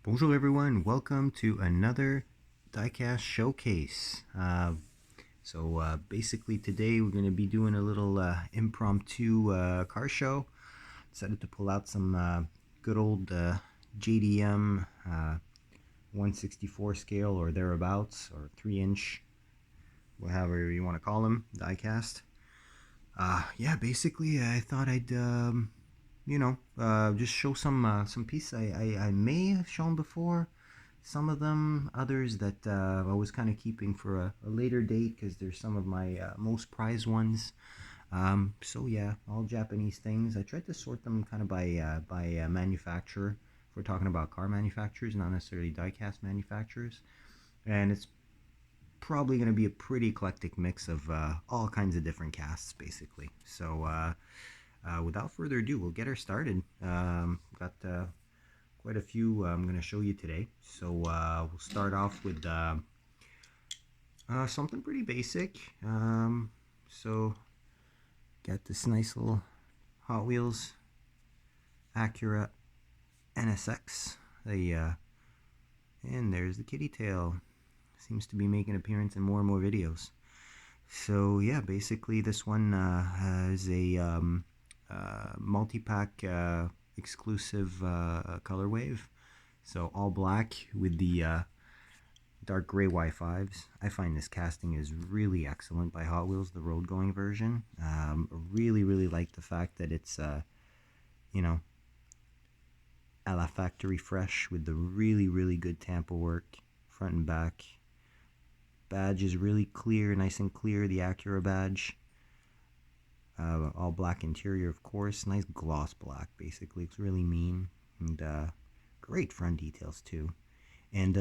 Bonjour everyone, welcome to another diecast showcase. Basically today we're going to be doing a little impromptu car show. Decided to pull out some good old JDM 1/64 scale or thereabouts, or 3-inch, whatever you want to call them, diecast. Yeah, basically I thought I'd just show some pieces I may have shown before. Some of them, others that I was kind of keeping for a later date because there's some of my most prized ones. So yeah, all Japanese things. I tried to sort them kind of by manufacturer. If we're talking about car manufacturers, not necessarily diecast manufacturers, and it's probably going to be a pretty eclectic mix of all kinds of different casts, basically. Without further ado, we'll get her started. Got quite a few I'm going to show you today. We'll start off with something pretty basic. Got this nice little Hot Wheels Acura NSX. And there's the kitty tail. Seems to be making an appearance in more and more videos. So yeah, basically this one is a multi-pack exclusive color wave. So all black with the dark gray Y5s. I find this casting is really excellent by Hot Wheels, the road going version. Really like the fact that it's a la factory fresh with the really good tampo work front and back. Badge is really clear, nice and clear, the Acura badge. All black interior, of course. Nice gloss black, basically. It's really mean. And great front details, too. And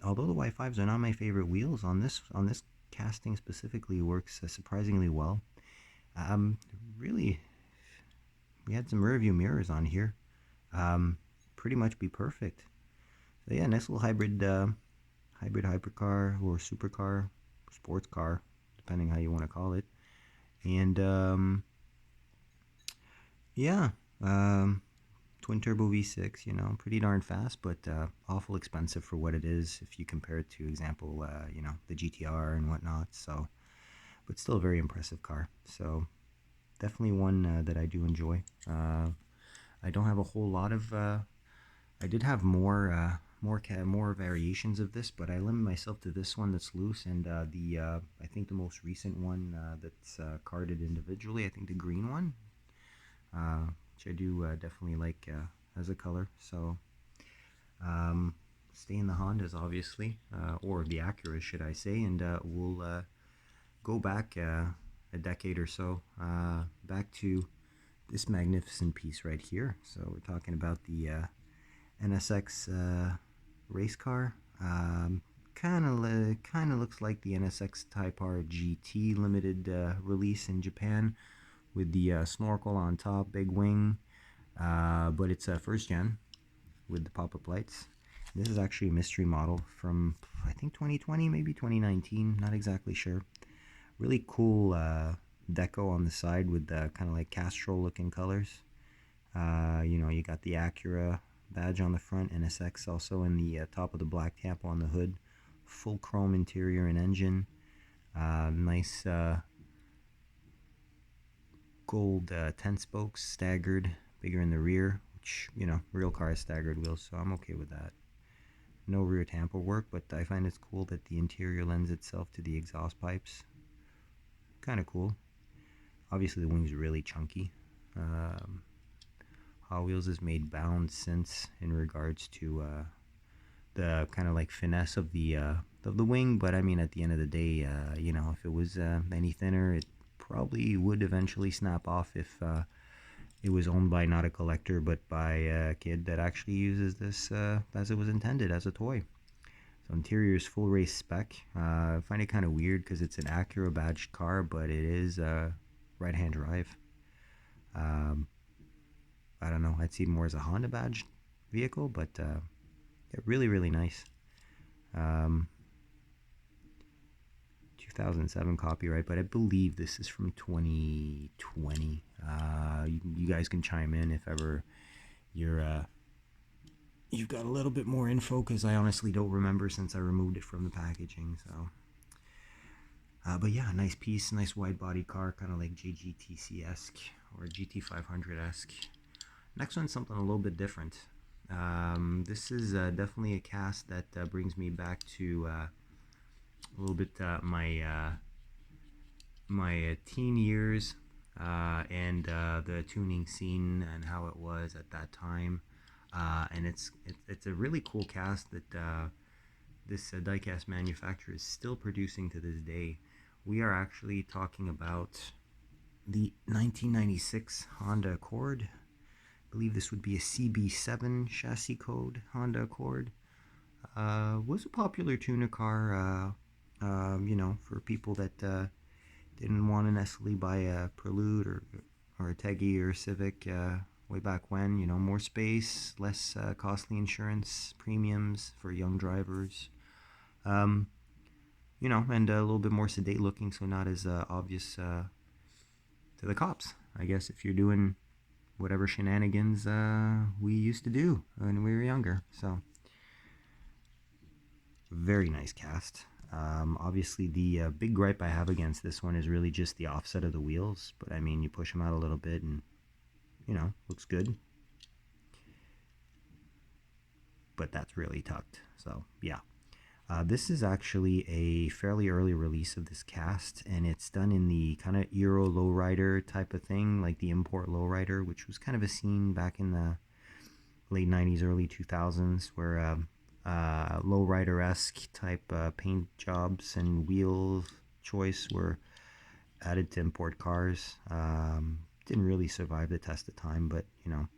although the Y5s are not my favorite wheels, on this casting specifically works surprisingly well. Really, we had some rear view mirrors on here. Pretty much be perfect. So yeah, nice little hybrid hypercar or supercar, sports car, depending how you want to call it. And yeah, twin turbo V6, pretty darn fast, but awful expensive for what it is if you compare it to, example, the GTR and whatnot. So, but still a very impressive car. So definitely one that I do enjoy. I don't have a whole lot of. I did have more variations of this, but I limit myself to this one that's loose, and I think the most recent one that's carded individually. I think the green one, which I do definitely like as a color. So stay in the Hondas, obviously, or the Acura, should I say, and we'll go back a decade or so, back to this magnificent piece right here. So we're talking about the NSX race car. Kind of looks like the NSX Type R GT limited release in Japan, with the snorkel on top, big wing, but it's a first gen with the pop-up lights. This is actually a mystery model from, I think, 2020, maybe 2019, not exactly sure. Really cool deco on the side with the kind of like Castrol looking colors. You got the Acura badge on the front, NSX also in the top of the black tampo on the hood. Full chrome interior and engine. Nice gold 10 spokes, staggered, bigger in the rear, which, real car has staggered wheels, so I'm okay with that. No rear tampo work, but I find it's cool that the interior lends itself to the exhaust pipes. Kind of cool. Obviously the wings are really chunky. Hot Wheels has made bounds since in regards to the kind of like finesse of the wing, but I mean, at the end of the day, if it was any thinner, it probably would eventually snap off if it was owned by not a collector but by a kid that actually uses this as it was intended, as a toy. So interior is full race spec. I find it kind of weird because it's an Acura badged car, but it is right-hand drive. I don't know, I'd see it more as a Honda badged vehicle, but yeah, really nice. 2007 copyright, but I believe this is from 2020. You guys can chime in if ever you're you've got a little bit more info because I honestly don't remember since I removed it from the packaging. So, but yeah, nice piece, nice wide body car, kind of like JGTC-esque or GT500-esque. Next one's something a little bit different. This is definitely a cast that brings me back to a little bit my teen years and the tuning scene and how it was at that time. And it's a really cool cast that this diecast manufacturer is still producing to this day. We are actually talking about the 1996 Honda Accord. I believe this would be a CB7 chassis code Honda Accord. Was a popular tuner car, you know, for people that didn't want to necessarily buy a Prelude or a Teggy or a Civic way back when. You know, more space, less costly insurance premiums for young drivers. You know, and a little bit more sedate looking, so not as obvious to the cops. I guess if you're doing whatever shenanigans we used to do when we were younger. So, very nice cast. Obviously, the big gripe I have against this one is really just the offset of the wheels. But I mean, you push them out a little bit and, you know, looks good. But that's really tucked. So, yeah. This is actually a fairly early release of this cast, and it's done in the kind of Euro lowrider type of thing, like the import lowrider, which was kind of a scene back in the late 90s, early 2000s, where lowrider-esque type paint jobs and wheel choice were added to import cars. Didn't really survive the test of time, but, you know,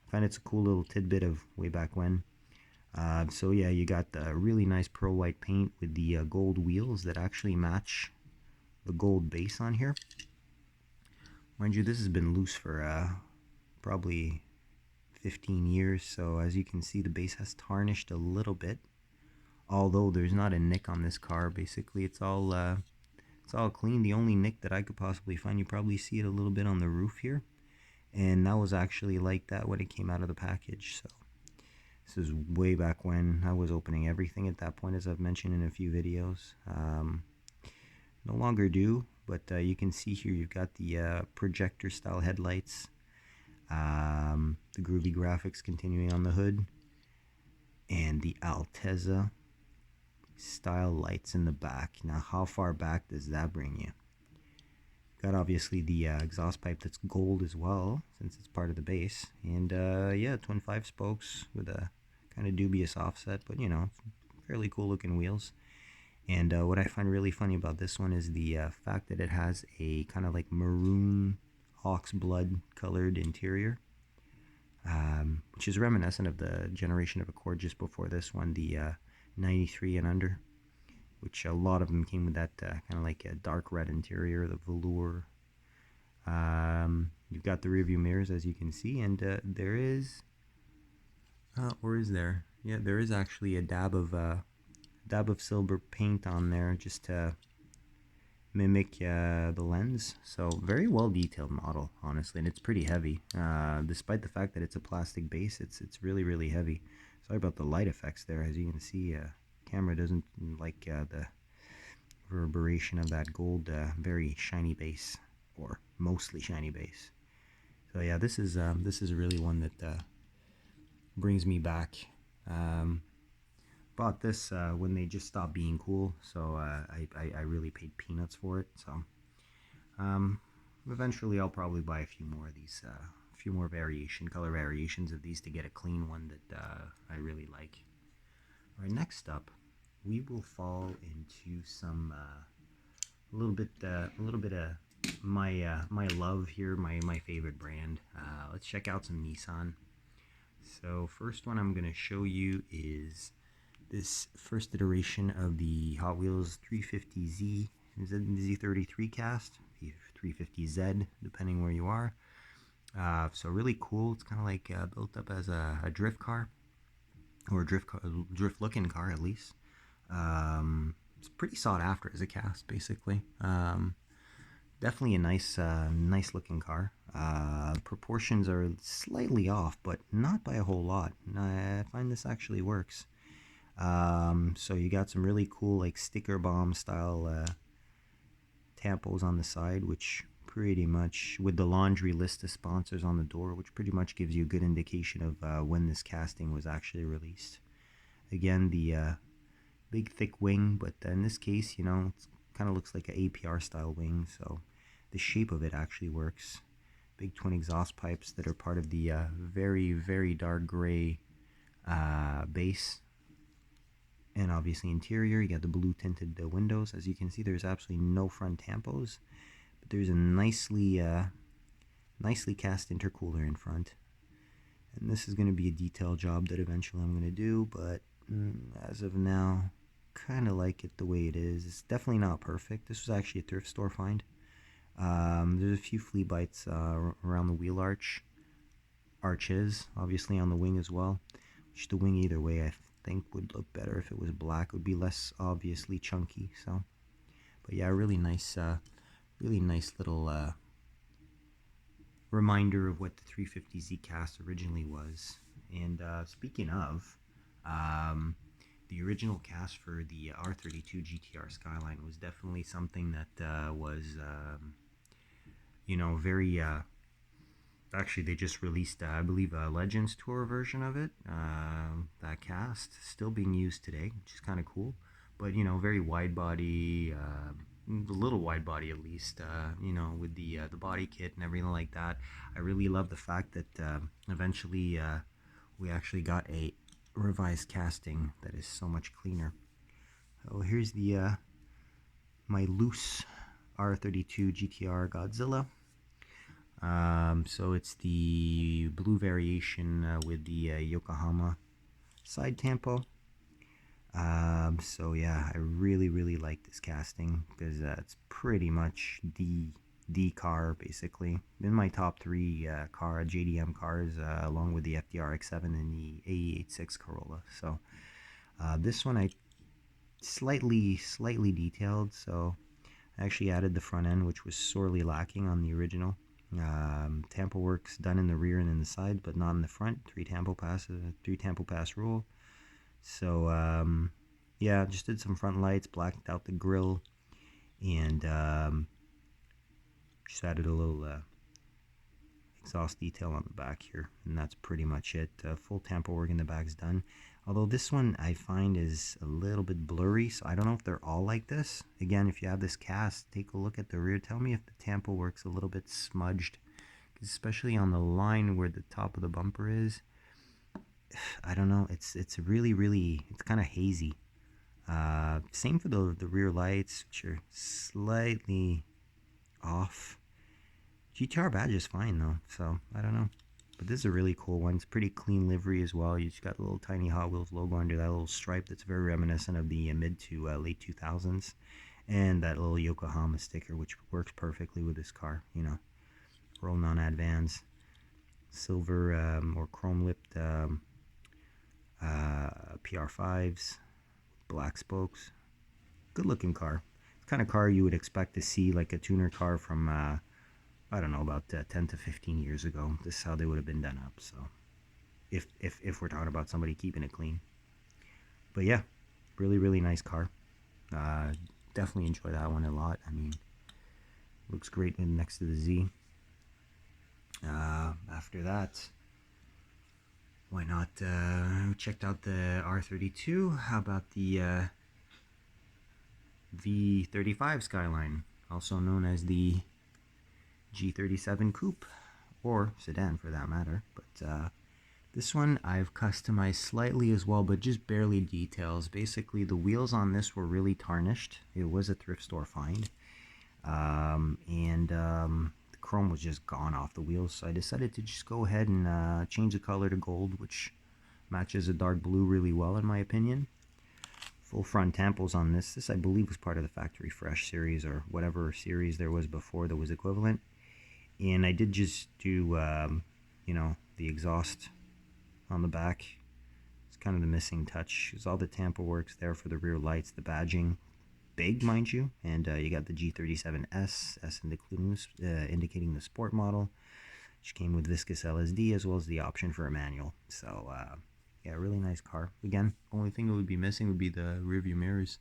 I find it's a cool little tidbit of way back when. So yeah, you got the really nice pearl white paint with the gold wheels that actually match the gold base on here. Mind you, this has been loose for probably 15 years, so as you can see, the base has tarnished a little bit. Although there's not a nick on this car, basically it's all clean. The only nick that I could possibly find, you probably see it a little bit on the roof here, and that was actually like that when it came out of the package. So this is way back when I was opening everything at that point, as I've mentioned in a few videos. No longer do, but you can see here you've got the projector style headlights, the groovy graphics continuing on the hood, and the Altezza style lights in the back. Now, how far back does that bring you? Got obviously the exhaust pipe that's gold as well, since it's part of the base. And yeah, twin 5 spokes with a kind of dubious offset, but you know, fairly cool looking wheels. And what I find really funny about this one is the fact that it has a kind of like maroon ox blood colored interior, which is reminiscent of the generation of Accord just before this one, the 93 and under, which a lot of them came with that kind of like a dark red interior, the velour. You've got the rear view mirrors, as you can see, and there is, or is there? Yeah, there is actually a dab of silver paint on there just to mimic the lens. So very well detailed model, honestly, and it's pretty heavy. Despite the fact that it's a plastic base, it's really heavy. Sorry about the light effects there. As you can see, camera doesn't like the reverberation of that gold, very shiny base, or mostly shiny base. So yeah, this is really one that brings me back. Bought this when they just stopped being cool, so I really paid peanuts for it. So eventually I'll probably buy a few more of these, a few more color variations of these to get a clean one that I really like. All right, next up, we will fall into some a little bit of my love here, my favorite brand. Let's check out some Nissan. So first one I'm going to show you is this first iteration of the Hot Wheels 350Z Z33 cast, the 350Z, depending where you are. So really cool. It's kind of like built up as a drift car, or a drift looking car at least. It's pretty sought after as a cast, basically. Definitely a nice looking car. Proportions are slightly off, but not by a whole lot. I find this actually works. So you got some really cool like sticker bomb style tampos on the side, which pretty much, with the laundry list of sponsors on the door, which pretty much gives you a good indication of when this casting was actually released. Again, the big thick wing, but in this case, you know, it kind of looks like an APR style wing, so the shape of it actually works. Big twin exhaust pipes that are part of the very, very dark gray base. And obviously interior, you got the blue tinted windows. As you can see, there's absolutely no front tampos, but there's a nicely cast intercooler in front. And this is going to be a detail job that eventually I'm going to do, but as of now, kind of like it the way it is. It's definitely not perfect. This was actually a thrift store find. There's a few flea bites around the wheel arches, obviously on the wing as well, which the wing either way I think would look better if it was black. It would be less obviously chunky. So, but yeah, really nice little reminder of what the 350Z cast originally was. And speaking of, the original cast for the R32 GTR Skyline was definitely something that was, you know, very. Actually, they just released, I believe, a Legends Tour version of it. That cast still being used today, which is kind of cool. But you know, very wide body, a little wide body at least. You know, with the body kit and everything like that. I really love the fact that eventually we actually got a revised casting that is so much cleaner. So here's the my loose R32 GTR Godzilla. So it's the blue variation with the Yokohama side tampo. So yeah, I really like this casting because it's pretty much the car basically in my top three JDM cars, along with the FDR X7 and the AE86 Corolla. So this one I slightly detailed. So I actually added the front end, which was sorely lacking on the original. Tampo works done in the rear and in the side, but not in the front. Three tampo pass rule. So yeah, just did some front lights, blacked out the grill, and just added a little exhaust detail on the back here, and that's pretty much it. Full tampo work in the back's done. Although this one I find is a little bit blurry, so I don't know if they're all like this. Again, if you have this cast, take a look at the rear. Tell me if the tampo works a little bit smudged, especially on the line where the top of the bumper is. I don't know. It's really it's kind of hazy. Same for the rear lights, which are slightly off. GTR badge is fine though, so I don't know. But this is a really cool one. It's pretty clean livery as well. You just got a little tiny Hot Wheels logo under that little stripe that's very reminiscent of the mid to late 2000s. And that little Yokohama sticker, which works perfectly with this car, you know. Rolling on Advans. Silver or chrome lipped PR5s. Black spokes. Good looking car. It's the kind of car you would expect to see like a tuner car from I don't know, about 10 to 15 years ago. This is how they would have been done up. So if we're talking about somebody keeping it clean. But yeah, really nice car. Definitely enjoy that one a lot. I mean, looks great next to the Z. After that, why not checked out the R32. How about the V35 Skyline, also known as the G37 Coupe, or sedan for that matter. But this one I've customized slightly as well, but just barely details. Basically, the wheels on this were really tarnished. It was a thrift store find. The chrome was just gone off the wheels, so I decided to just go ahead and change the color to gold, which matches a dark blue really well in my opinion. Full front tampos on this. This I believe was part of the Factory Fresh series or whatever series there was before that was equivalent. And I did just do, you know, the exhaust on the back. It's kind of the missing touch. Because all the tampo works there for the rear lights, the badging, big, mind you. And you got the G37S, S indicating the sport model. which came with viscous LSD as well as the option for a manual. So yeah, really nice car. Again, only thing it would be missing would be the rear view mirrors,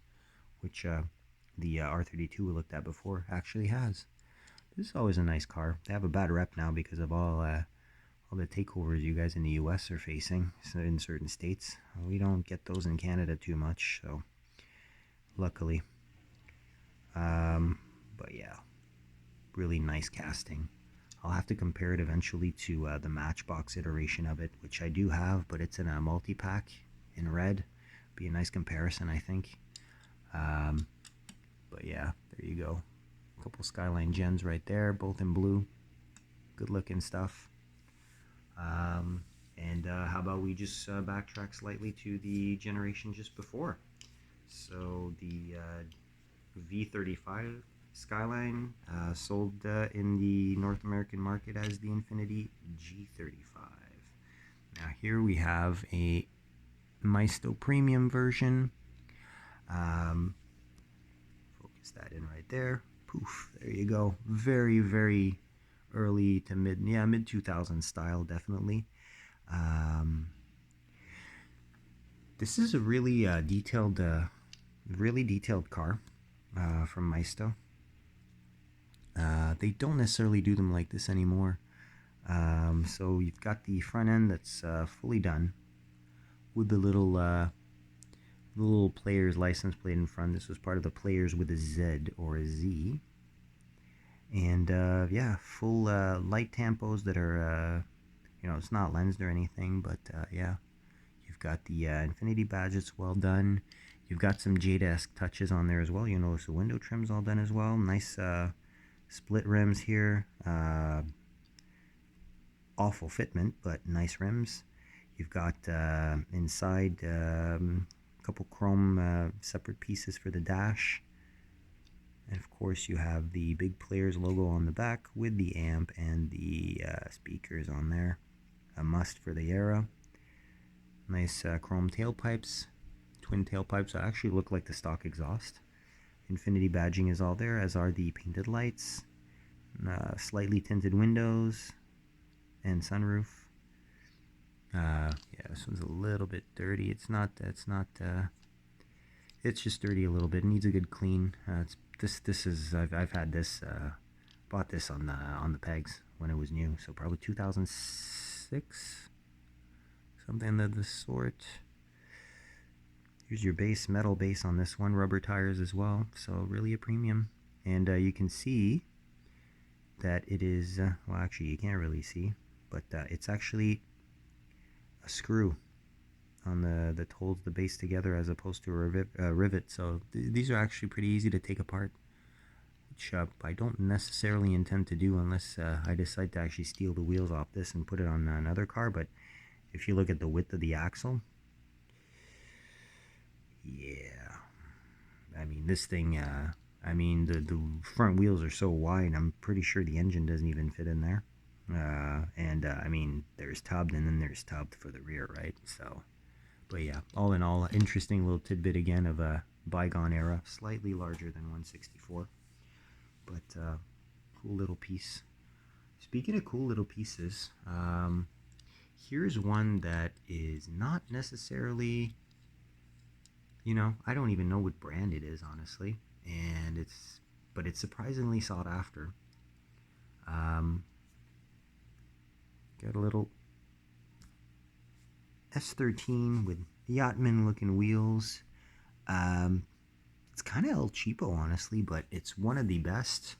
which the R32 we looked at before actually has. This is always a nice car. They have a bad rep now because of all the takeovers you guys in the US are facing in certain states. We don't get those in Canada too much, so luckily. But yeah, really nice casting. I'll have to compare it eventually to the Matchbox iteration of it, which I do have, but it's in a multi-pack in red. Be a nice comparison, I think. But yeah, there you go. A couple Skyline gens right there, both in blue. Good looking stuff. And how about we just backtrack slightly to the generation just before. So the V35 Skyline sold in the North American market as the Infiniti G35. Now here we have a Maisto Premium version. Focus that in right there. Poof, there you go. Very, very early to mid 2000s style, definitely. This is a really detailed car from Maisto. They don't necessarily do them like this anymore. So you've got the front end that's fully done with the little player's license plate in front. This was part of the players with a Z or a Z. And yeah, full light tampos that are, it's not lensed or anything, but yeah. You've got the Infiniti badge, it's well done. You've got some JDM touches on there as well. You notice the window trim's all done as well. Nice split rims here. Awful fitment, but nice rims. You've got inside a couple chrome separate pieces for the dash. And of course you have the Big Players logo on the back with the amp and the speakers on there. A must for the era. Nice chrome tailpipes. Twin tailpipes that actually look like the stock exhaust. Infiniti badging is all there, as are the painted lights. Slightly tinted windows and sunroof. Yeah, this one's a little bit dirty. It's just dirty a little bit. It needs a good clean. I've had this, bought this on the pegs when it was new, so probably 2006, something of the sort. Here's your base, metal base on this one, rubber tires as well, so really a premium. And you can see that it is, well actually you can't really see, but it's actually a screw on that holds the base together as opposed to a rivet. So these are actually pretty easy to take apart, which I don't necessarily intend to do unless I decide to actually steal the wheels off this and put it on another car. But if you look at the width of the axle, yeah, I mean this thing, I mean the front wheels are so wide, I'm pretty sure the engine doesn't even fit in there. I mean there's tubbed and then there's tubbed for the rear, right? So, but yeah, all in all, interesting little tidbit again of a bygone era, slightly larger than 164, but cool little piece. Speaking of cool little pieces, here's one that is not necessarily, I don't even know what brand it is, honestly, and but it's surprisingly sought after. Got a little S13 with Yachtman looking wheels. It's kind of El Cheapo, honestly, but it's one of the best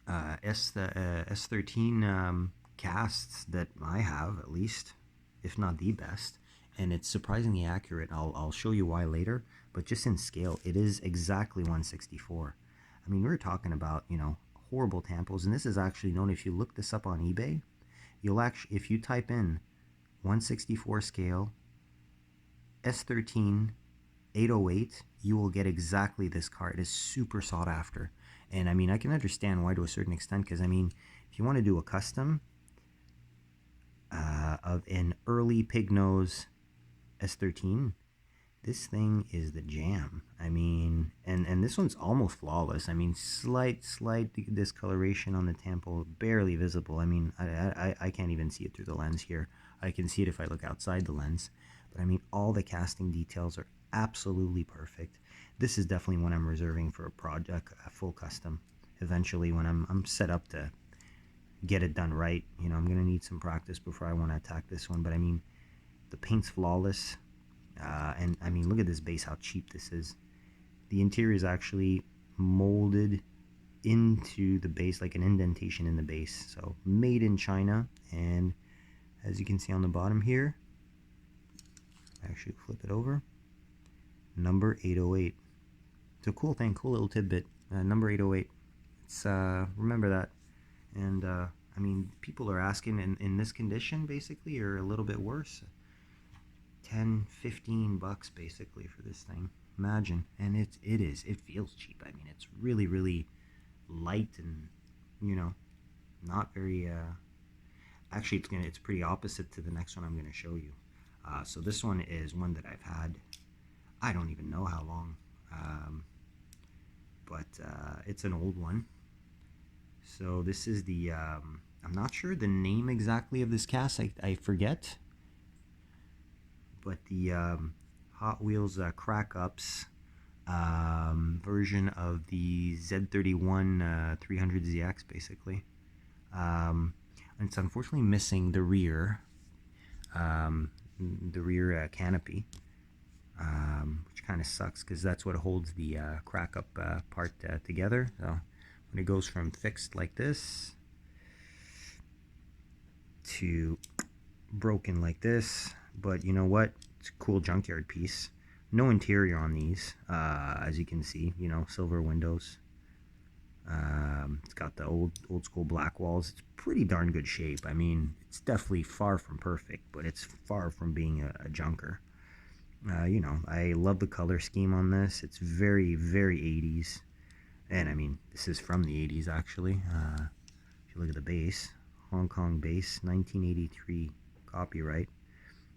S13 casts that I have, at least, if not the best. And it's surprisingly accurate. I'll show you why later, but just in scale, it is exactly 164. I mean, we're talking about, horrible tampos, and this is actually known, if you look this up on eBay, if you type in 164 scale S13 808, you will get exactly this car. It is super sought after, and I mean, I can understand why to a certain extent, because I mean, if you want to do a custom of an early pig nose S13, This thing is the jam. I mean, and this one's almost flawless. I mean, slight discoloration on the temple, barely visible. I mean, I can't even see it through the lens here. I can see it if I look outside the lens. But I mean, all the casting details are absolutely perfect. This is definitely one I'm reserving for a project, a full custom. Eventually, when I'm set up to get it done right, you know, I'm gonna need some practice before I want to attack this one. But I mean, the paint's flawless. And I mean, look at this base, how cheap this is. The interior is actually molded into the base, like an indentation in the base. So made in China. And as you can see on the bottom here, actually flip it over, number 808. It's a cool thing, cool little tidbit. Number 808. It's remember that. And I mean, people are asking in this condition, basically, or a little bit worse, 10-15 bucks basically for this thing. Imagine. And it feels cheap. I mean, it's really light, and you know, not very actually it's pretty opposite to the next one I'm going to show you. So this one is one that I've had, I don't even know how long, but it's an old one. So this is the I'm not sure the name exactly of this cast, I forget, but the Hot Wheels Crack Ups version of the Z31 300ZX, basically. And it's unfortunately missing the rear canopy, which kind of sucks because that's what holds the crack up part together. So when it goes from fixed like this to broken like this, but you know what? It's a cool junkyard piece. No interior on these, as you can see. You know, silver windows. It's got the old school black walls. It's pretty darn good shape. I mean, it's definitely far from perfect, but it's far from being a junker. You know, I love the color scheme on this. It's very 80s, and I mean, this is from the 80s actually. If you look at the base, Hong Kong base, 1983 copyright,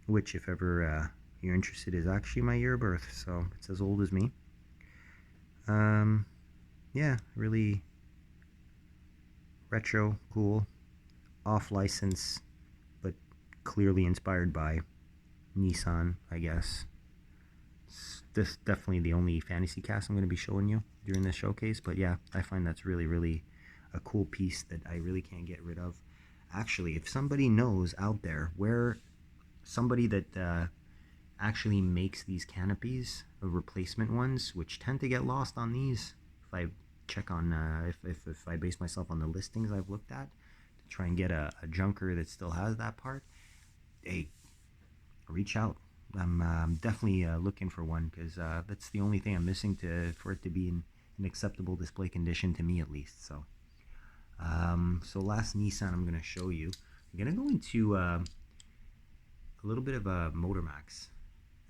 which, if ever you're interested, is actually my year of birth, so it's as old as me. Yeah, really retro, cool, off license, but clearly inspired by Nissan, I guess. This is definitely the only fantasy cast I'm going to be showing you during this showcase, but yeah, I find that's really a cool piece that I really can't get rid of. Actually, if somebody knows out there where somebody that actually makes these canopies, replacement ones, which tend to get lost on these, if I check on if I base myself on the listings I've looked at to try and get a junker that still has that part, hey, reach out. I'm definitely looking for one, because that's the only thing I'm missing for it to be in an acceptable display condition, to me at least. So so last Nissan I'm going to show you, I'm going to go into a little bit of a Motormax.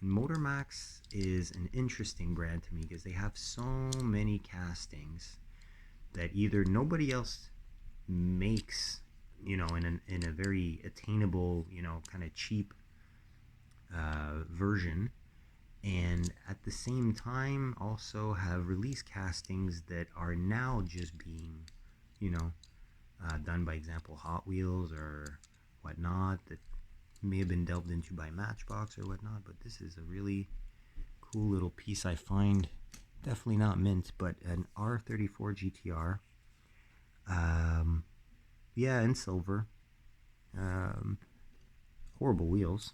And Motormax is an interesting brand to me because they have so many castings that either nobody else makes, you know, in a very attainable, you know, kind of cheap version, and at the same time also have release castings that are now just being, you know, done by example Hot Wheels or whatnot, that may have been delved into by Matchbox or whatnot. But this is a really cool little piece, I find. Definitely not mint, but an R34 GTR. Yeah, in silver. Horrible wheels.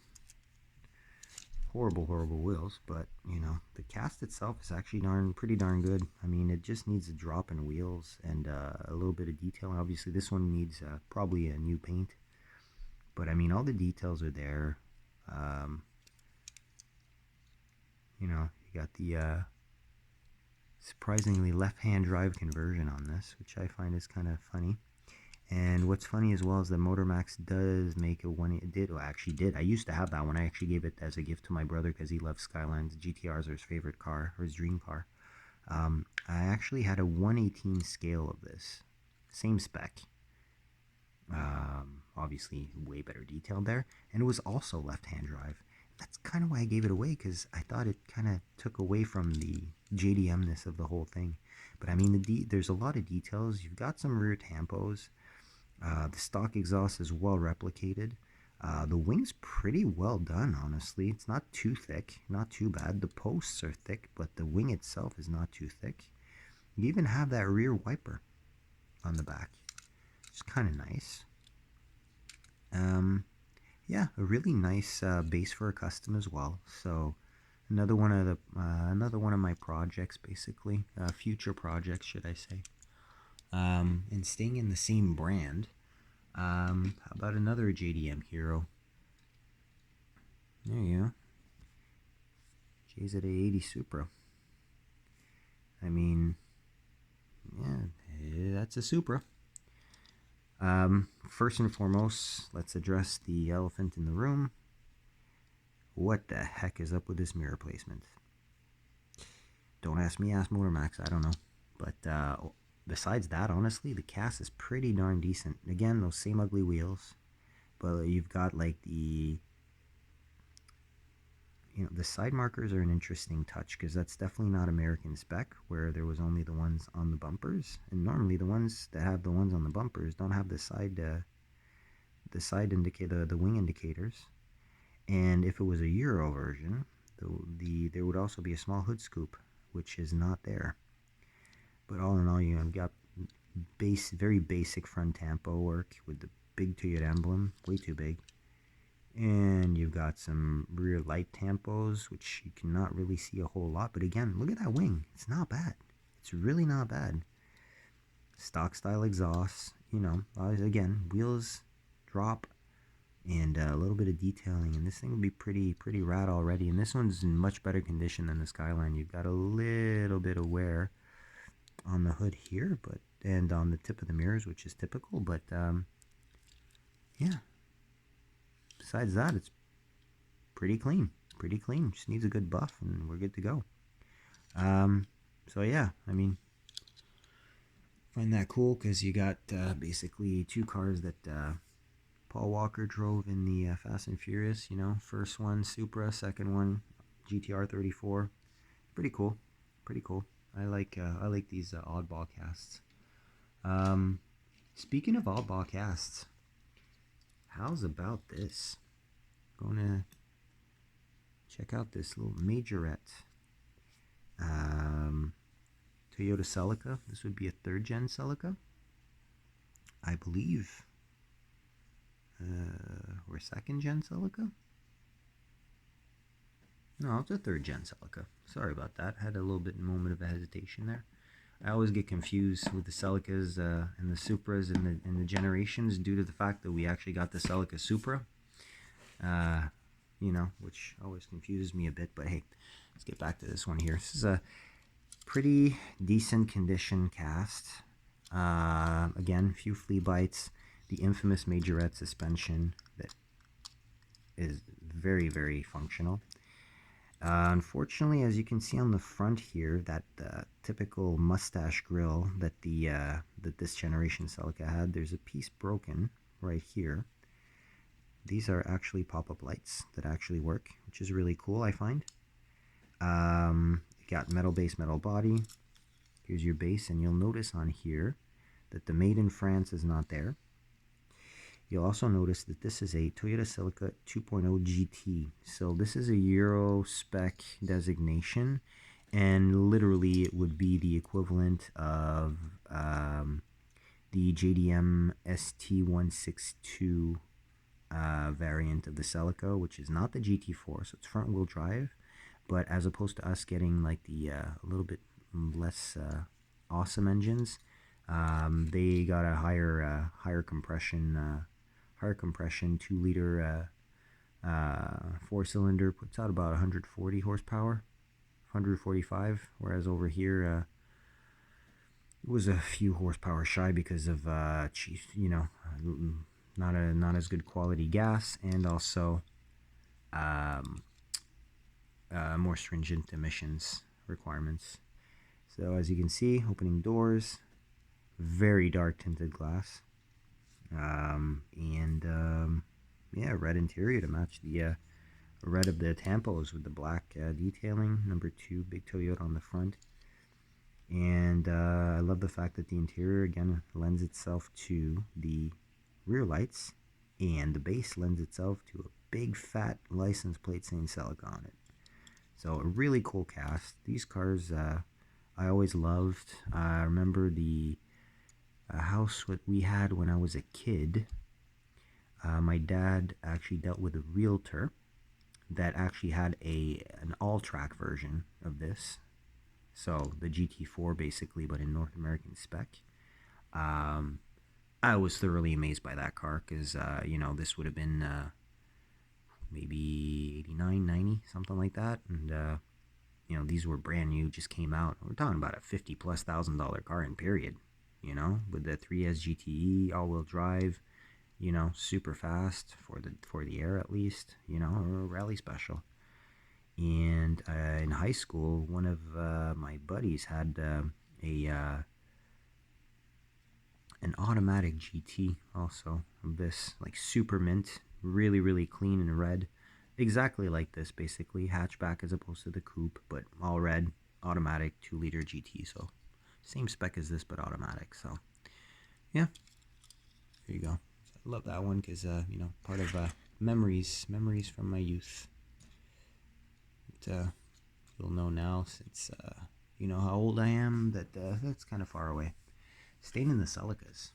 Horrible wheels, but you know, the cast itself is actually pretty darn good. I mean, it just needs a drop in wheels and a little bit of detail. Obviously, this one needs probably a new paint, but I mean, all the details are there. You know, you got the surprisingly left-hand drive conversion on this, which I find is kind of funny. And what's funny as well is that Motormax does make actually did. I used to have that one. I actually gave it as a gift to my brother because he loves Skylines. GTRs are his favorite car, or his dream car. I actually had a 1/18 scale of this. Same spec. Obviously way better detailed there. And it was also left-hand drive. that's kind of why I gave it away, because I thought it kind of took away from the JDM-ness of the whole thing. But I mean, there's a lot of details. You've got some rear tampos. The stock exhaust is well replicated. The wing's pretty well done, honestly. It's not too thick, not too bad. The posts are thick, but the wing itself is not too thick. You even have that rear wiper on the back. It's kind of nice. Yeah, a really nice base for a custom as well. So another one of my projects, basically, future projects, should I say? And staying in the same brand. How about another JDM hero? There you go. JZA80 Supra. I mean, yeah, that's a Supra. First and foremost, let's address the elephant in the room. What the heck is up with this mirror placement? Don't ask me, ask Motormax, I don't know. But besides that, honestly, the cast is pretty darn decent. Again, those same ugly wheels, but you've got like the side markers are an interesting touch, because that's definitely not American spec, where there was only the ones on the bumpers, and normally the ones that have the ones on the bumpers don't have the side indicator, the wing indicators. And if it was a Euro version, there would also be a small hood scoop, which is not there. But all in all, you've got very basic front tampo work with the big Toyota emblem, way too big. And you've got some rear light tampos, which you cannot really see a whole lot. But again, look at that wing. It's not bad. It's really not bad. Stock style exhaust. Again, wheels drop and a little bit of detailing. And this thing would be pretty rad already. And this one's in much better condition than the Skyline. You've got a little bit of wear on the hood here, and on the tip of the mirrors, which is typical. But yeah. Besides that, it's pretty clean. Just needs a good buff, and we're good to go. So yeah, I mean, find that cool, because you got basically two cars that Paul Walker drove in the Fast and Furious. First one Supra, second one GTR 34. Pretty cool. I like these oddball casts. Speaking of oddball casts, how's about this? Gonna check out this little majorette. Toyota Celica. This would be a 3rd gen Celica, I believe. Or 2nd gen Celica? No, it's a 3rd gen Celica. Sorry about that. Had a little bit moment of hesitation there. I always get confused with the Celicas and the Supras and the generations, due to the fact that we actually got the Celica Supra, which always confuses me a bit. But hey, let's get back to this one here. This is a pretty decent condition cast. Again, few flea bites. The infamous majorette suspension that is very, very functional. Unfortunately, as you can see on the front here, that typical mustache grill that that this generation Celica had, there's a piece broken right here. These are actually pop-up lights that actually work, which is really cool, I find. You got metal base, metal body. Here's your base, and you'll notice on here that the Made in France is not there. You'll also notice that this is a Toyota Celica 2.0 GT. So this is a Euro spec designation, and literally it would be the equivalent of the JDM ST162 variant of the Celica, which is not the GT4, so it's front wheel drive. But as opposed to us getting like the a little bit less awesome engines, they got a higher compression 2-liter 4-cylinder, puts out about 140 horsepower, 145, whereas over here it was a few horsepower shy because of not as good quality gas, and also more stringent emissions requirements. So as you can see, opening doors, very dark tinted glass, and yeah, red interior to match the red of the tampos with the black detailing. Number 2, big Toyota on the front. And I love the fact that the interior, again, lends itself to the rear lights, and the base lends itself to a big fat license plate saying Celica on it. So a really cool cast. These cars I always loved. I remember the house what we had when I was a kid. My dad actually dealt with a realtor that actually had an all-track version of this. So the GT4 basically, but in North American spec. I was thoroughly amazed by that car because, this would have been maybe 89, 90, something like that. And, these were brand new, just came out. We're talking about a $50,000+ car in period, with the 3S GTE, all-wheel drive, super fast for the air at least, a rally special. And in high school, one of my buddies had an automatic GT also of this, like super mint, really, really clean and red. Exactly like this, basically. Hatchback as opposed to the coupe, but all red, automatic, 2-liter GT. So same spec as this, but automatic. So yeah, there you go. I love that one because, part of memories from my youth. But, you'll know now since you know how old I am that that's kind of far away. Staying in the Celicas.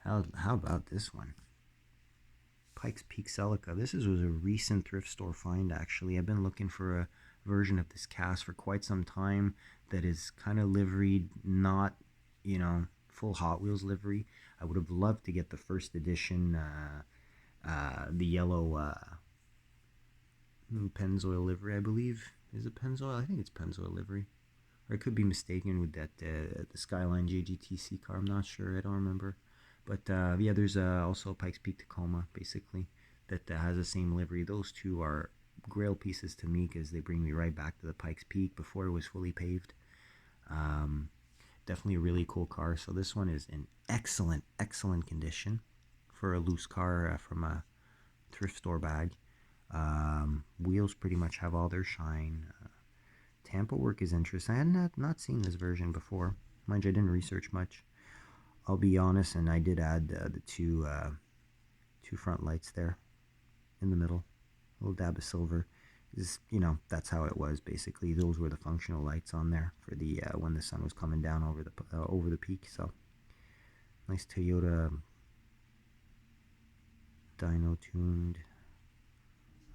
How about this one? Pikes Peak Celica. This was a recent thrift store find, actually. I've been looking for a version of this cast for quite some time that is kind of liveried, not, full Hot Wheels livery. I would have loved to get the first edition, the yellow Pennzoil livery, I believe. Is it Pennzoil? I think it's Pennzoil livery. Or I could be mistaken with that the Skyline JGTC car. I'm not sure. I don't remember. But yeah, there's also Pikes Peak Tacoma, basically, that has the same livery. Those two are grail pieces to me because they bring me right back to the Pikes Peak before it was fully paved. Definitely a really cool car. So this one is in excellent, excellent condition for a loose car from a thrift store bag. Wheels pretty much have all their shine. Tampa work is interesting. I had not seen this version before. Mind you, I didn't research much. I'll be honest, and I did add the two front lights there in the middle. A little dab of silver. That's how it was basically. Those were the functional lights on there for the when the sun was coming down over the peak. So nice Toyota dyno tuned.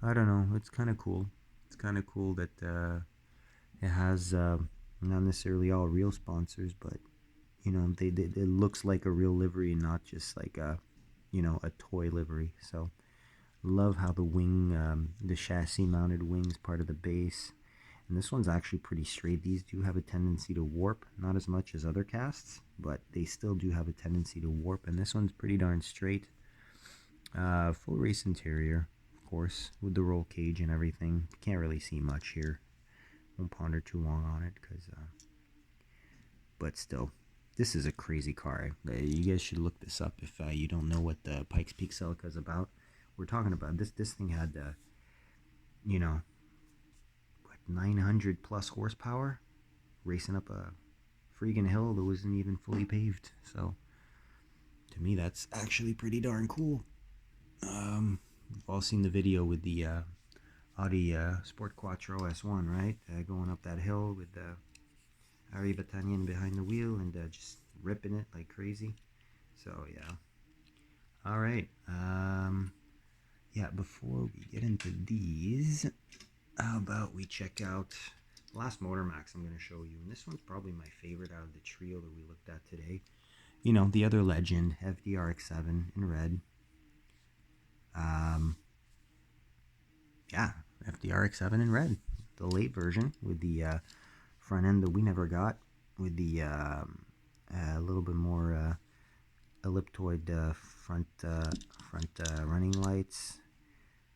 I don't know. It's kind of cool. It's kind of cool that it has not necessarily all real sponsors, but it looks like a real livery, not just like a toy livery. So love how the wing, the chassis mounted wing is part of the base. And this one's actually pretty straight. These do have a tendency to warp, not as much as other casts, but they still do have a tendency to warp. And this one's pretty darn straight. Full race interior, of course, with the roll cage and everything. Can't really see much here. Won't ponder too long on it, but still, this is a crazy car. You guys should look this up if you don't know what the Pikes Peak Celica is about. We're talking about this thing had 900+ horsepower racing up a freaking hill that wasn't even fully paved. So to me, that's actually pretty darn cool. We've all seen the video with the Audi Sport Quattro S1, right? Going up that hill with the Ari Batanyan behind the wheel and just ripping it like crazy. So yeah. All right. Yeah, before we get into these, how about we check out the last Motor Max I'm going to show you. And this one's probably my favorite out of the trio that we looked at today. The other legend, FDRX7 in red. Yeah, FDRX7 in red. The late version with the front end that we never got, with the a little bit more elliptoid front running lights,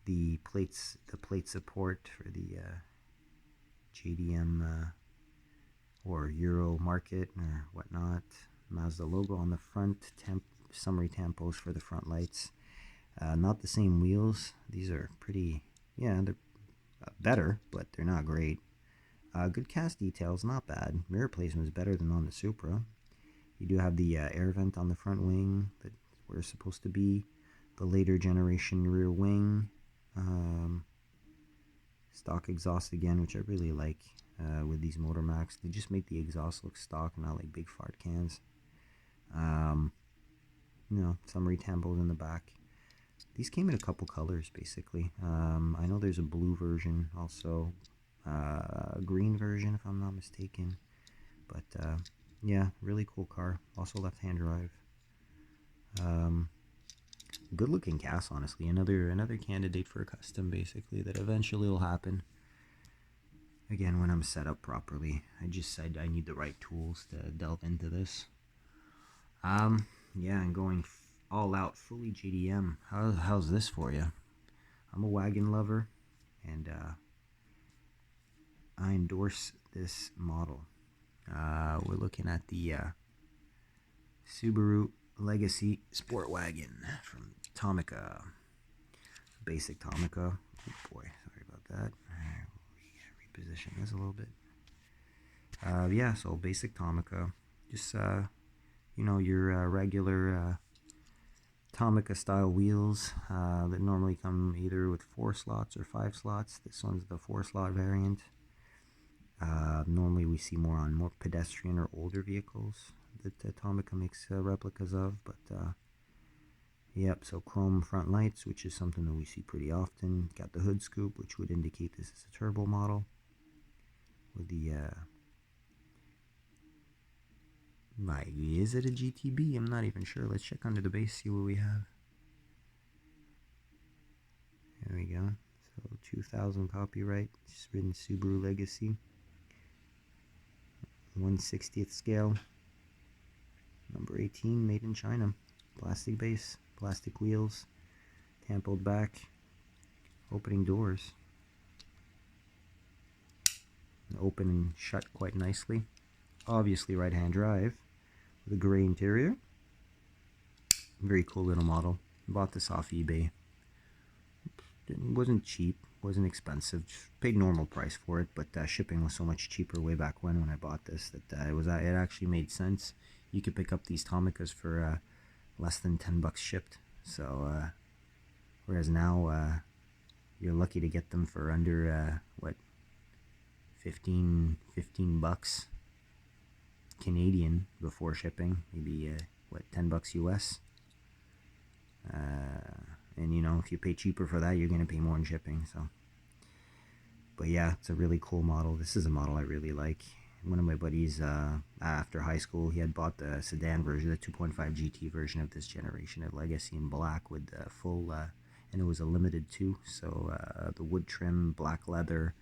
the plate support for the JDM or Euro market or whatnot. Mazda logo on the front, summary tampos for the front lights. Not the same wheels. These are pretty yeah, they're better, but they're not great. Good cast details, not bad. Mirror placement is better than on the Supra. You do have the air vent on the front wing that's where it's supposed to be. The later generation rear wing. Um, stock exhaust again, which I really like with these Motor Max. They just make the exhaust look stock, not like big fart cans. Some retampos in the back. These came in a couple colors, basically. I know there's a blue version, also a green version, if I'm not mistaken. But yeah, really cool car. Also left-hand drive. Good-looking cast, honestly. Another candidate for a custom, basically, that eventually will happen. Again, when I'm set up properly. I just said I need the right tools to delve into this. Yeah, and going all out, fully JDM. How's this for you? I'm a wagon lover, and I endorse this model. We're looking at the Subaru Legacy Sport Wagon from Tomica. Basic Tomica. Oh boy, sorry about that. Reposition this a little bit. Yeah, so basic Tomica. Just, your regular Tomica style wheels that normally come either with 4 slots or 5 slots. This one's the 4-slot variant. Normally we see more on more pedestrian or older vehicles that Tomica makes replicas of, but yep, so chrome front lights, which is something that we see pretty often. Got the hood scoop, which would indicate this is a turbo model with the is it a GTB? I'm not even sure. Let's check under the base, see what we have. There we go. So 2000 copyright, just written Subaru Legacy. 1/60th scale. Number 18, made in China. Plastic base, plastic wheels, tampoed back, opening doors. Open and shut quite nicely. Obviously right-hand drive with a gray interior. Very cool little model. Bought this off eBay. It wasn't cheap, wasn't expensive. Just paid normal price for it, but shipping was so much cheaper way back when I bought this that it actually made sense. You could pick up these Tomicas for less than $10 shipped. So whereas now you're lucky to get them for under 15 bucks Canadian before shipping, maybe $10 US. And if you pay cheaper for that, you're gonna pay more in shipping. So, but yeah, it's a really cool model. This is a model I really like. One of my buddies after high school, he had bought the sedan version, the 2.5 GT version of this generation at Legacy in black with the full, and it was a limited too. So the wood trim, black leather,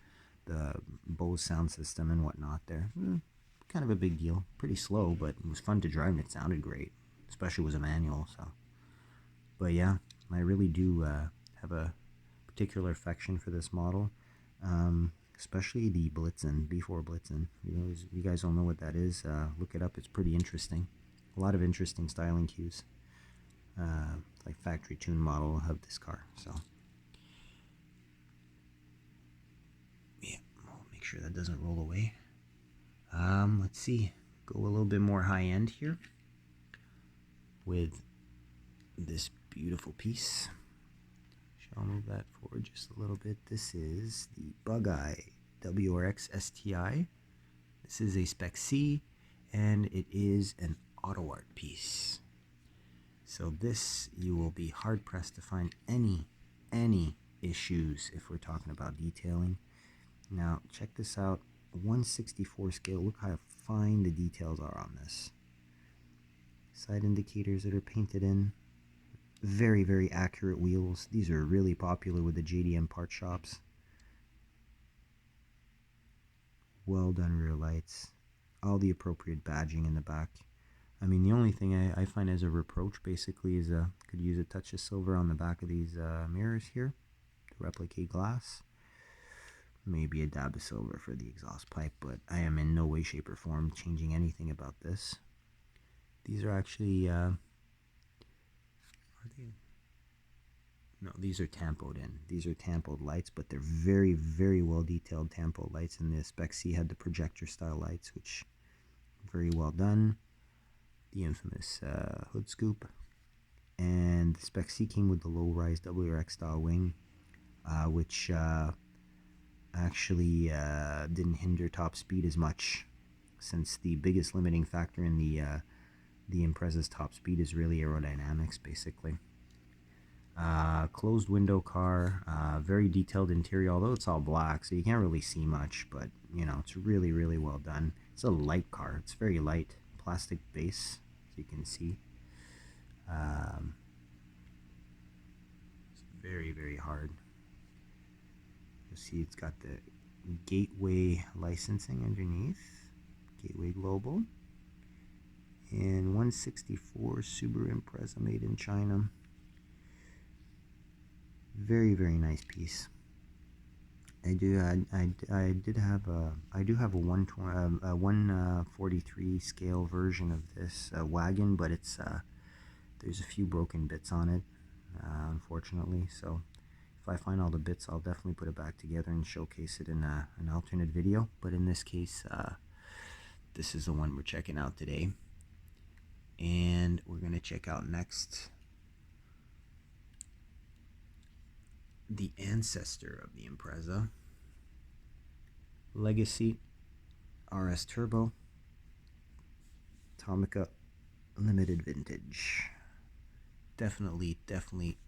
the Bose sound system and whatnot there. Kind of a big deal. Pretty slow, but it was fun to drive and it sounded great, especially with a manual. So, but yeah, I really do have a particular affection for this model, especially the Blitzen, B4 Blitzen. You guys don't know what that is. Look it up. It's pretty interesting. A lot of interesting styling cues. Like factory tune model of this car. So yeah, I'll make sure that doesn't roll away. Let's see. Go a little bit more high end here with this beautiful piece. I'll move that forward just a little bit. This is the Bug-Eye WRX STI. This is a Spec C, and it is an auto art piece. So this, you will be hard pressed to find any issues if we're talking about detailing. Now check this out. 1/64 scale. Look how fine the details are on this. Side indicators that are painted in. Very, very accurate wheels. These are really popular with the JDM part shops. Well done rear lights. All the appropriate badging in the back. I mean, the only thing I find as a reproach basically is could use a touch of silver on the back of these mirrors here to replicate glass. Maybe a dab of silver for the exhaust pipe, but I am in no way, shape, or form changing anything about this. These are actually No, these are tampoed in. These are tampoed lights, but they're very, very well detailed tampoed lights. And the Spec C had the projector style lights, which very well done. The infamous hood scoop. And the Spec C came with the low rise WRX style wing, which actually didn't hinder top speed as much, since the biggest limiting factor in the Impreza's top speed is really aerodynamics, basically. Closed window car, very detailed interior, although it's all black, so you can't really see much, but you know, it's really, really well done. It's a light car, it's very light, plastic base, as you can see. It's very, very hard. You'll see it's got the Gateway licensing underneath, Gateway Global, and 164 Subaru Impreza made in China. Very, very nice piece. I do have a 143 scale version of this wagon, but it's there's a few broken bits on it, unfortunately. So if I find all the bits, I'll definitely put it back together and showcase it in an alternate video. But in this case, this is the one we're checking out today, and we're gonna check out next the ancestor of the Impreza, Legacy RS Turbo Tomica Limited Vintage. Definitely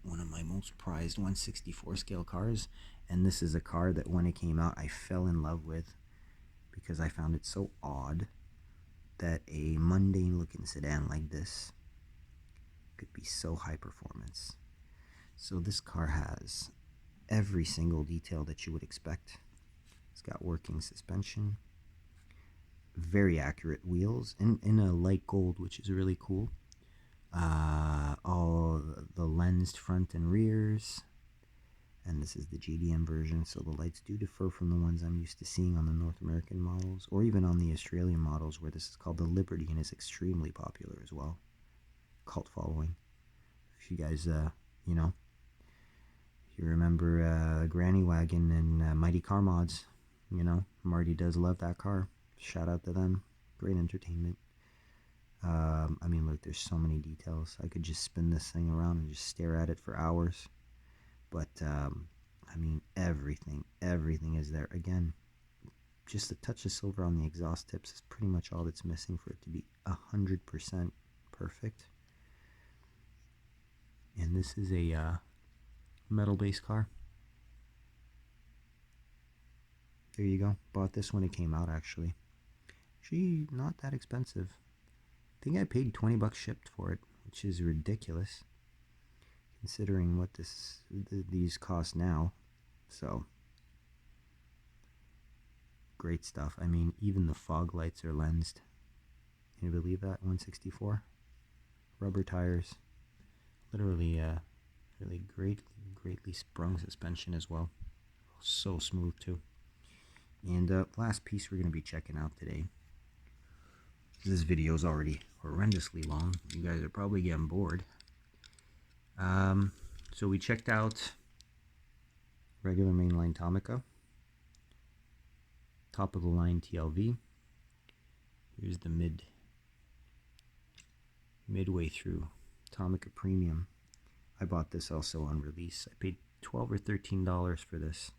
one of my most prized 164 scale cars, and this is a car that when it came out I fell in love with, because I found it so odd that a mundane looking sedan like this could be so high performance. So this car has every single detail that you would expect. It's got working suspension, very accurate wheels in a light gold, which is really cool. All the lensed front and rears, and this is the JDM version, so the lights do differ from the ones I'm used to seeing on the North American models, or even on the Australian models, where this is called the Liberty and is extremely popular as well. Cult following. If you guys, you know, if you remember Granny Wagon and Mighty Car Mods, you know, Marty does love that car. Shout out to them. Great entertainment. I mean, look, there's so many details. I could just spin this thing around and just stare at it for hours. But, I mean, everything is there. Again, just a touch of silver on the exhaust tips is pretty much all that's missing for it to be 100% perfect. And this is a metal-based car. There you go. Bought this when it came out, actually. Actually, not that expensive. I think I paid 20 bucks shipped for it, which is ridiculous considering what these cost now. So great stuff. I mean, even the fog lights are lensed. Can you believe that? 164 rubber tires, literally really greatly sprung suspension as well. So smooth too. And last piece we're going to be checking out today. This video is already horrendously long. You guys are probably getting bored. So we checked out regular mainline Tomica, top of the line TLV. Here's the midway through Tomica Premium. I bought this also on release. I paid $12 or $13 for this.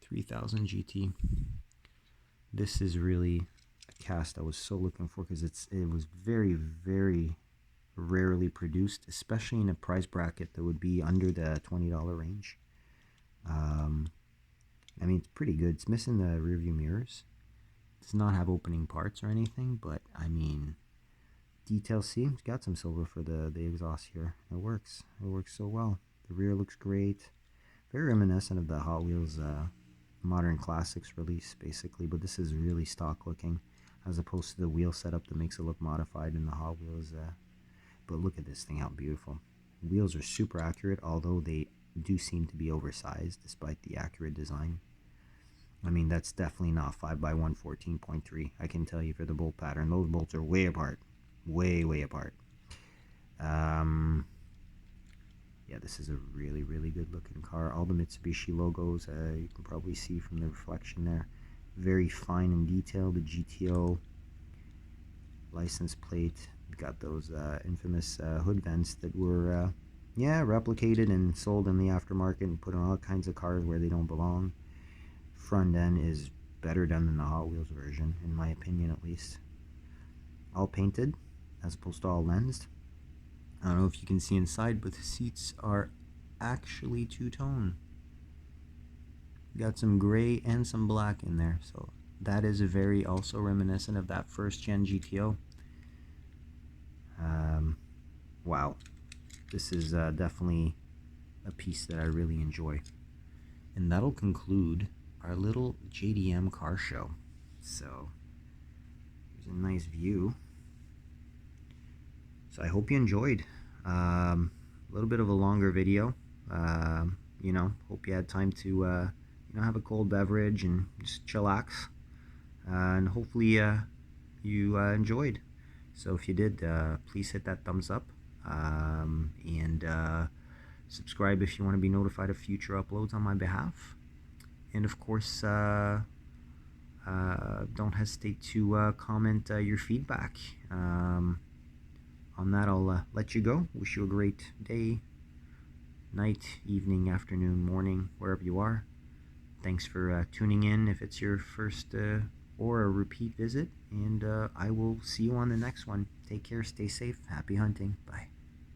3000 GT. This is really a cast I was so looking for, because it was very rarely produced, especially in a price bracket that would be under the $20 range. I mean, it's pretty good. It's missing the rear view mirrors. It does not have opening parts or anything, but I mean, detail C. It's got some silver for the exhaust here. It works so well. The rear looks great. Very reminiscent of the Hot Wheels Modern Classics release, basically, but this is really stock looking, as opposed to the wheel setup that makes it look modified in the Hot Wheels. But look at this thing, how beautiful. Wheels are super accurate, although they do seem to be oversized despite the accurate design. I mean, that's definitely not 5x1 14.3. I can tell you for the bolt pattern, those bolts are way apart. way apart. Yeah, this is a really good looking car. All the Mitsubishi logos, you can probably see from the reflection there. Very fine and detailed. The GTO license plate. Got those infamous hood vents that were, yeah, replicated and sold in the aftermarket and put on all kinds of cars where they don't belong. Front end is better done than the Hot Wheels version, in my opinion at least. All painted, as opposed to all lensed. I don't know if you can see inside, but the seats are actually two-tone. Got some gray and some black in there, so that is very also reminiscent of that first gen GTO. Wow, this is definitely a piece that I really enjoy. And that'll conclude our little JDM car show. So here's a nice view. So I hope you enjoyed. A little bit of a longer video. You know, hope you had time to you know, have a cold beverage and just chillax. And hopefully you enjoyed. So if you did, please hit that thumbs up, and subscribe if you want to be notified of future uploads on my behalf. And of course, don't hesitate to comment your feedback. On that, I'll let you go. Wish you a great day, night, evening, afternoon, morning, wherever you are. Thanks for tuning in if it's your first or a repeat visit, and I will see you on the next one. Take care, stay safe, happy hunting, bye.